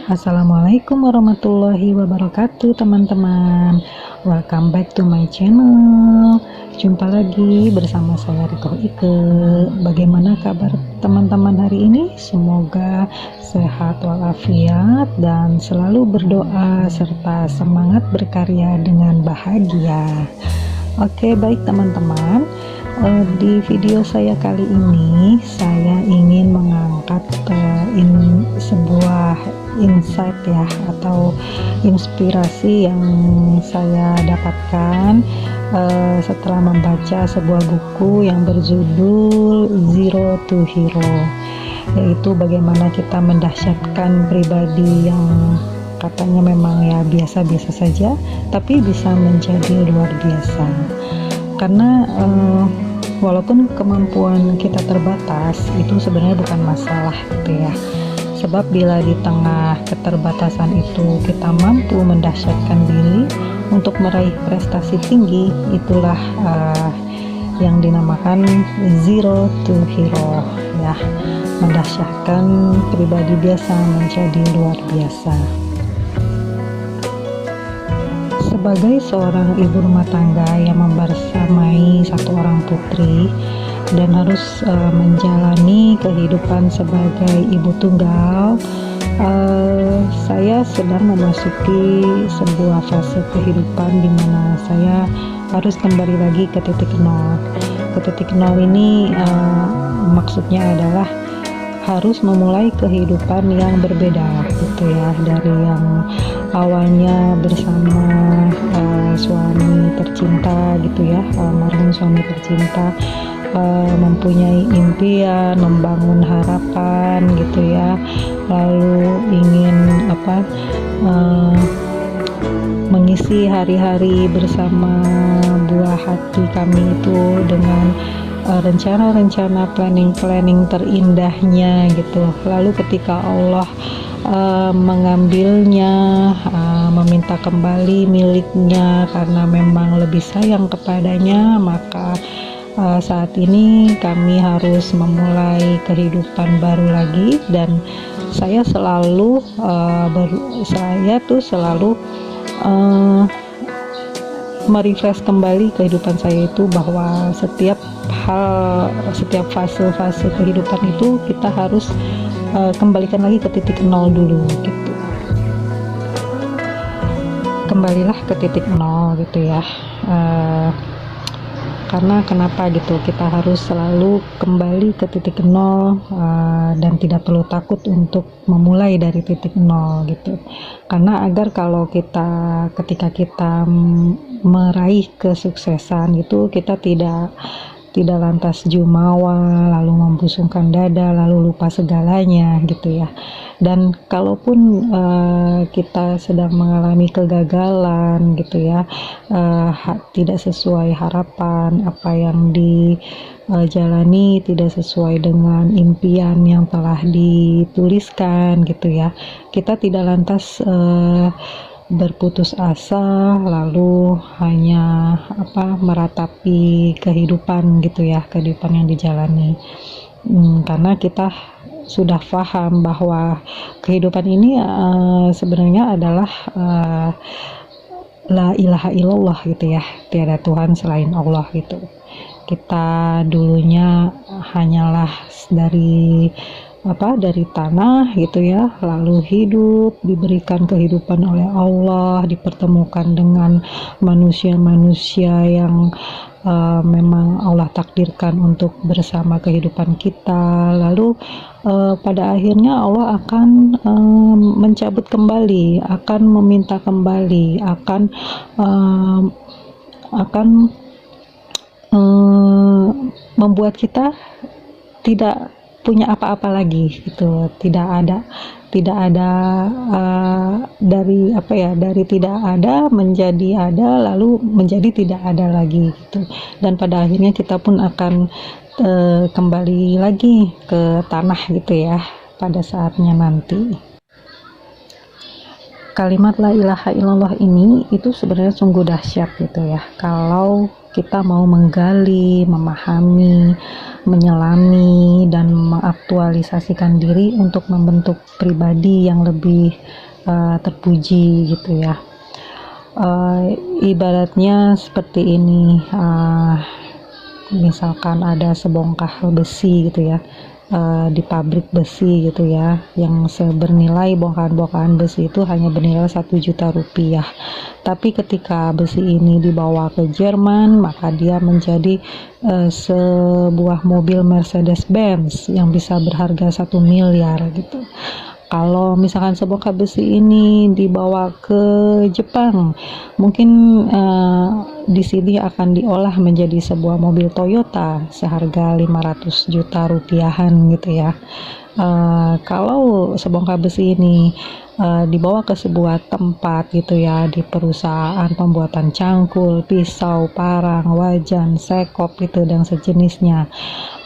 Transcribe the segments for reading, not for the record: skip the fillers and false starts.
Assalamualaikum warahmatullahi wabarakatuh teman-teman. Welcome back to my channel. Jumpa lagi bersama saya Riko Ike. Bagaimana kabar teman-teman hari ini? Semoga sehat walafiat dan selalu berdoa serta semangat berkarya dengan bahagia. Oke, baik teman-teman. Di video saya kali ini saya ingin mengangkat sebuah insight ya, atau inspirasi yang saya dapatkan setelah membaca sebuah buku yang berjudul Zero to Hero, yaitu bagaimana kita mendahsyatkan pribadi yang katanya memang ya biasa-biasa saja tapi bisa menjadi luar biasa. Karena walaupun kemampuan kita terbatas, itu sebenarnya bukan masalah gitu ya. Sebab bila di tengah keterbatasan itu kita mampu mendahsyatkan diri untuk meraih prestasi tinggi, itulah yang dinamakan Zero to Hero ya. Mendahsyatkan pribadi biasa menjadi luar biasa. Sebagai seorang ibu rumah tangga yang membersamai satu orang putri dan harus menjalani kehidupan sebagai ibu tunggal, saya sedang memasuki sebuah fase kehidupan di mana saya harus kembali lagi ke titik nol. Ke titik nol ini maksudnya adalah harus memulai kehidupan yang berbeda gitu ya, dari yang awalnya bersama suami tercinta gitu ya, almarhum suami tercinta, mempunyai impian, membangun harapan gitu ya, lalu ingin mengisi hari-hari bersama buah hati kami itu dengan rencana-rencana, planning terindahnya gitu. Lalu ketika Allah mengambilnya, meminta kembali miliknya karena memang lebih sayang kepadanya, maka saat ini kami harus memulai kehidupan baru lagi. Dan saya selalu merefresh kembali kehidupan saya itu, bahwa setiap fase kehidupan itu kita harus kembalikan lagi ke titik nol dulu gitu. Kembalilah ke titik nol gitu ya. Karena kenapa gitu, kita harus selalu kembali ke titik nol, dan tidak perlu takut untuk memulai dari titik nol gitu. Karena agar kalau ketika kita meraih kesuksesan itu, kita tidak lantas jumawa, lalu membusungkan dada, lalu lupa segalanya gitu ya. Dan kalaupun kita sedang mengalami kegagalan gitu ya, tidak sesuai harapan, apa yang dijalani tidak sesuai dengan impian yang telah dituliskan gitu ya, kita tidak lantas berputus asa lalu hanya meratapi kehidupan gitu ya, kehidupan yang dijalani. Karena kita sudah paham bahwa kehidupan ini sebenarnya adalah la ilaha illallah gitu ya, tiada Tuhan selain Allah gitu. Kita dulunya hanyalah dari tanah gitu ya, lalu hidup, diberikan kehidupan oleh Allah, dipertemukan dengan manusia-manusia yang memang Allah takdirkan untuk bersama kehidupan kita. Lalu pada akhirnya Allah akan mencabut kembali, akan meminta kembali, akan membuat kita tidak punya apa-apa lagi gitu. Tidak ada dari tidak ada menjadi ada, lalu menjadi tidak ada lagi gitu. Dan pada akhirnya kita pun akan kembali lagi ke tanah gitu ya pada saatnya nanti. kalimat la ilaha illallah ini itu sebenarnya sungguh dahsyat gitu ya, kalau kita mau menggali, memahami, menyelami, dan mengaktualisasikan diri untuk membentuk pribadi yang lebih terpuji gitu ya. Ibaratnya seperti ini, misalkan ada sebongkah besi gitu ya, di pabrik besi gitu ya, yang bernilai bongkahan-bongkahan besi itu hanya bernilai 1 juta rupiah, tapi ketika besi ini dibawa ke Jerman, maka dia menjadi sebuah mobil Mercedes-Benz yang bisa berharga 1 miliar gitu. Kalau misalkan sebongkah besi ini dibawa ke Jepang, mungkin di sini akan diolah menjadi sebuah mobil Toyota seharga 500 juta rupiahan gitu ya. Kalau sebongkah besi ini dibawa ke sebuah tempat gitu ya, di perusahaan pembuatan cangkul, pisau, parang, wajan, sekop gitu dan sejenisnya,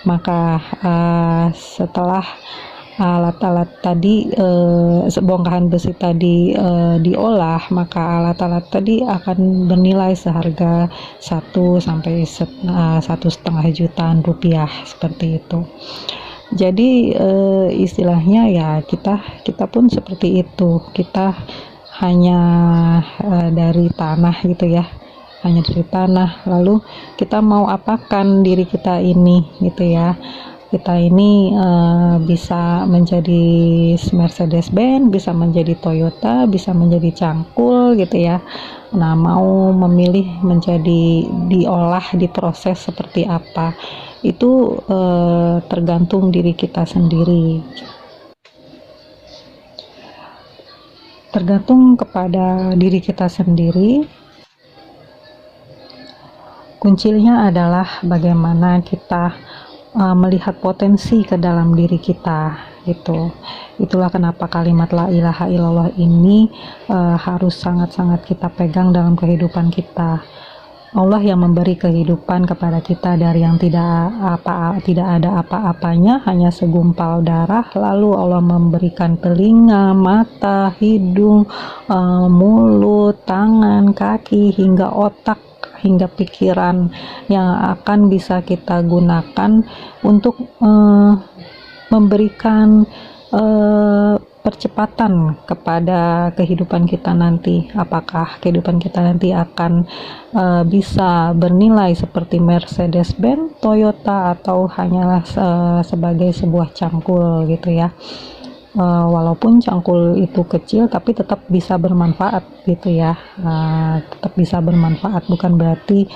maka setelah alat-alat tadi, bongkahan besi tadi diolah, maka alat-alat tadi akan bernilai seharga 1 sampai 1,5 jutaan rupiah seperti itu. Jadi istilahnya ya kita pun seperti itu, kita hanya dari tanah gitu ya, hanya dari tanah, lalu kita mau apakan diri kita ini gitu ya. Kita ini bisa menjadi Mercedes-Benz, bisa menjadi Toyota, bisa menjadi cangkul gitu ya. Nah, mau memilih menjadi diolah, diproses seperti apa, itu tergantung diri kita sendiri. Tergantung kepada diri kita sendiri. Kuncinya adalah bagaimana kita melihat potensi ke dalam diri kita gitu. Itulah kenapa kalimat la ilaha illallah ini harus sangat-sangat kita pegang dalam kehidupan kita. Allah yang memberi kehidupan kepada kita dari yang tidak ada apa-apanya, hanya segumpal darah, lalu Allah memberikan telinga, mata, hidung, mulut, tangan, kaki, hingga otak, hingga pikiran yang akan bisa kita gunakan untuk memberikan percepatan kepada kehidupan kita nanti. Apakah kehidupan kita nanti akan bisa bernilai seperti Mercedes-Benz, Toyota, atau hanyalah sebagai sebuah cangkul gitu ya. Walaupun cangkul itu kecil tapi tetap bisa bermanfaat gitu ya, tetap bisa bermanfaat, bukan berarti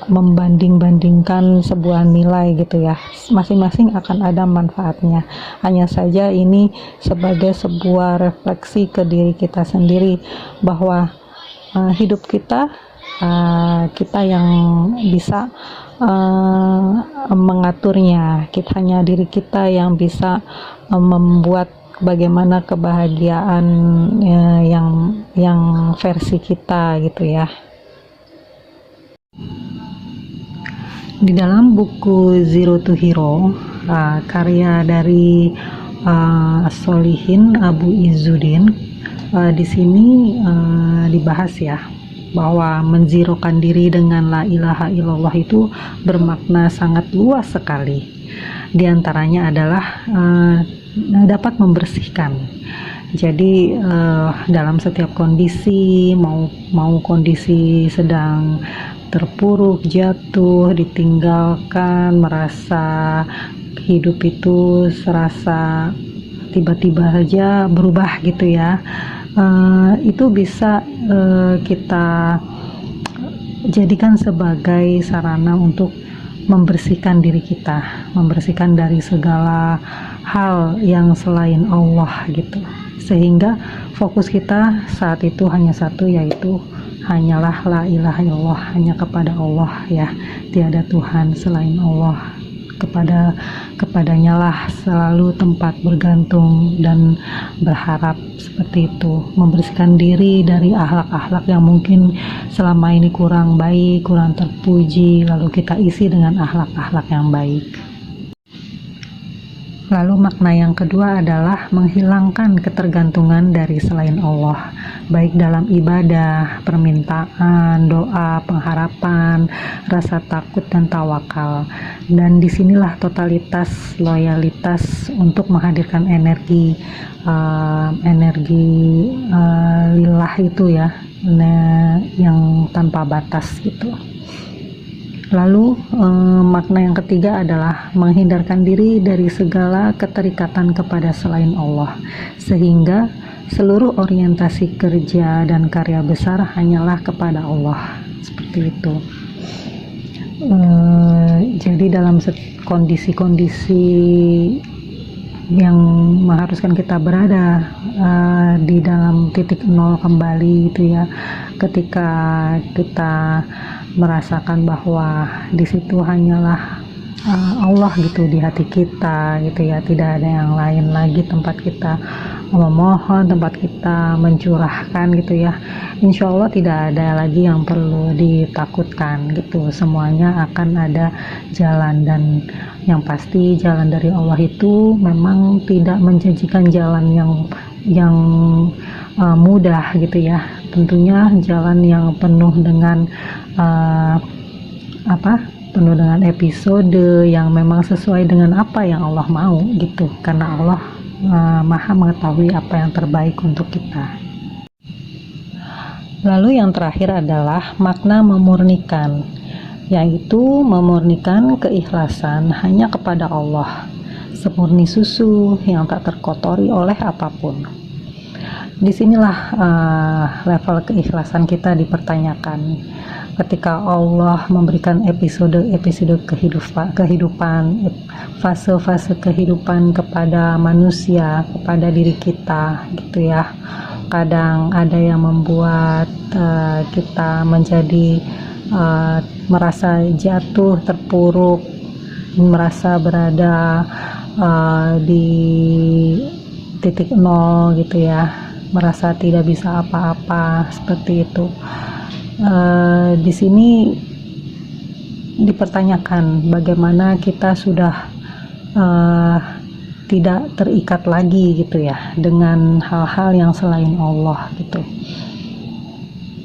membanding-bandingkan sebuah nilai gitu ya. Masing-masing akan ada manfaatnya, hanya saja ini sebagai sebuah refleksi ke diri kita sendiri bahwa hidup kita yang bisa mengaturnya. Hanya diri kita yang bisa membuat bagaimana kebahagiaan yang versi kita gitu ya. Di dalam buku Zero to Hero, karya dari Solihin Abu Izzuddin, di sini dibahas ya bahwa menzirokan diri dengan la ilaha illallah itu bermakna sangat luas sekali. Di antaranya adalah dapat membersihkan. Jadi dalam setiap kondisi, mau kondisi sedang terpuruk, jatuh, ditinggalkan, merasa hidup itu serasa tiba-tiba saja berubah gitu ya, itu bisa kita jadikan sebagai sarana untuk membersihkan diri kita, membersihkan dari segala hal yang selain Allah gitu, sehingga fokus kita saat itu hanya satu, yaitu hanyalah la ilaha illallah, hanya kepada Allah ya, tiada Tuhan selain Allah, kepadanya lah selalu tempat bergantung dan berharap, seperti itu. Membersihkan diri dari akhlak-akhlak yang mungkin selama ini kurang baik, kurang terpuji, lalu kita isi dengan akhlak-akhlak yang baik. Lalu makna yang kedua adalah menghilangkan ketergantungan dari selain Allah, baik dalam ibadah, permintaan, doa, pengharapan, rasa takut dan tawakal. Dan disinilah totalitas loyalitas untuk menghadirkan energi lillah itu ya, yang tanpa batas gitu. Lalu makna yang ketiga adalah menghindarkan diri dari segala keterikatan kepada selain Allah, sehingga seluruh orientasi kerja dan karya besar hanyalah kepada Allah, seperti itu. Jadi dalam kondisi-kondisi yang mengharuskan kita berada di dalam titik nol kembali itu ya, ketika kita merasakan bahwa di situ hanyalah Allah gitu di hati kita gitu ya, tidak ada yang lain lagi tempat kita memohon, tempat kita mencurahkan gitu ya. Insya Allah tidak ada lagi yang perlu ditakutkan gitu, semuanya akan ada jalan. Dan yang pasti jalan dari Allah itu memang tidak menjanjikan jalan yang mudah gitu ya, tentunya jalan yang penuh dengan penuh dengan episode yang memang sesuai dengan apa yang Allah mau gitu, karena Allah maha mengetahui apa yang terbaik untuk kita. Lalu yang terakhir adalah makna memurnikan, yaitu memurnikan keikhlasan hanya kepada Allah, semurni susu yang tak terkotori oleh apapun. Disinilah level keikhlasan kita dipertanyakan. Ketika Allah memberikan episode kehidupan, fase-fase kehidupan kepada manusia, kepada diri kita gitu ya. Kadang ada yang membuat kita menjadi merasa jatuh, terpuruk, merasa berada di titik nol gitu ya, merasa tidak bisa apa-apa, seperti itu. Di sini dipertanyakan bagaimana kita sudah tidak terikat lagi gitu ya dengan hal-hal yang selain Allah gitu.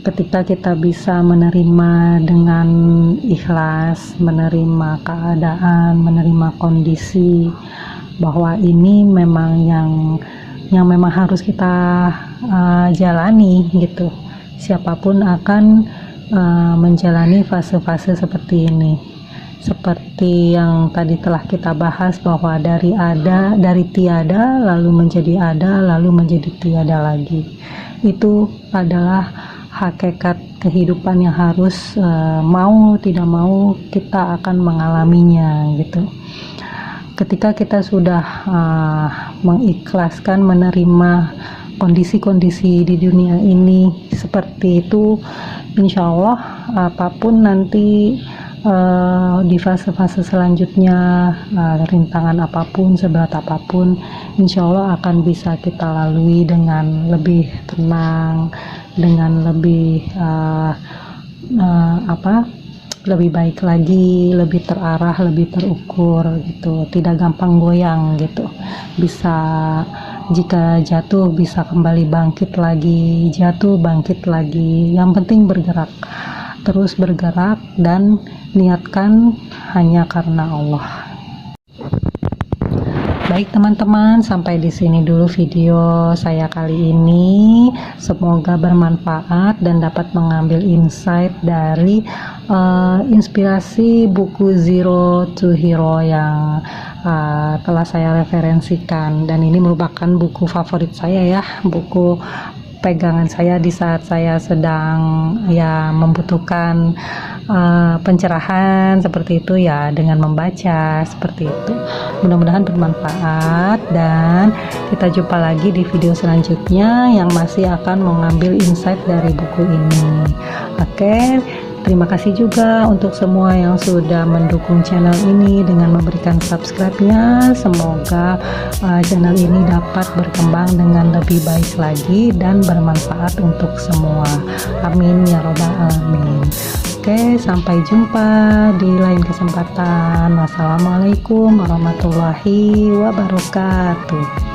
Ketika kita bisa menerima dengan ikhlas, menerima keadaan, menerima kondisi bahwa ini memang yang memang harus kita jalani gitu. Siapapun akan menjalani fase-fase seperti ini. Seperti yang tadi telah kita bahas bahwa dari tiada lalu menjadi ada, lalu menjadi tiada lagi. Itu adalah hakikat kehidupan yang harus mau tidak mau kita akan mengalaminya gitu. Ketika kita sudah mengikhlaskan menerima kondisi-kondisi di dunia ini seperti itu, insya Allah apapun nanti di fase-fase selanjutnya, rintangan apapun, seberat apapun, insya Allah akan bisa kita lalui dengan lebih tenang, dengan lebih lebih baik lagi, lebih terarah, lebih terukur gitu, tidak gampang goyang gitu. Bisa jika jatuh bisa kembali bangkit lagi, jatuh bangkit lagi. Yang penting bergerak, terus bergerak dan niatkan hanya karena Allah. Baik teman-teman, sampai di sini dulu video saya kali ini. Semoga bermanfaat dan dapat mengambil insight dari inspirasi buku Zero to Hero yang telah saya referensikan, dan ini merupakan buku favorit saya ya, buku pegangan saya di saat saya sedang ya membutuhkan pencerahan seperti itu ya, dengan membaca seperti itu. Mudah-mudahan bermanfaat dan kita jumpa lagi di video selanjutnya yang masih akan mengambil insight dari buku ini. Oke, terima kasih juga untuk semua yang sudah mendukung channel ini dengan memberikan subscribe-nya. Semoga channel ini dapat berkembang dengan lebih baik lagi dan bermanfaat untuk semua. Amin ya robbal alamin. Oke, sampai jumpa di lain kesempatan. Wassalamualaikum warahmatullahi wabarakatuh.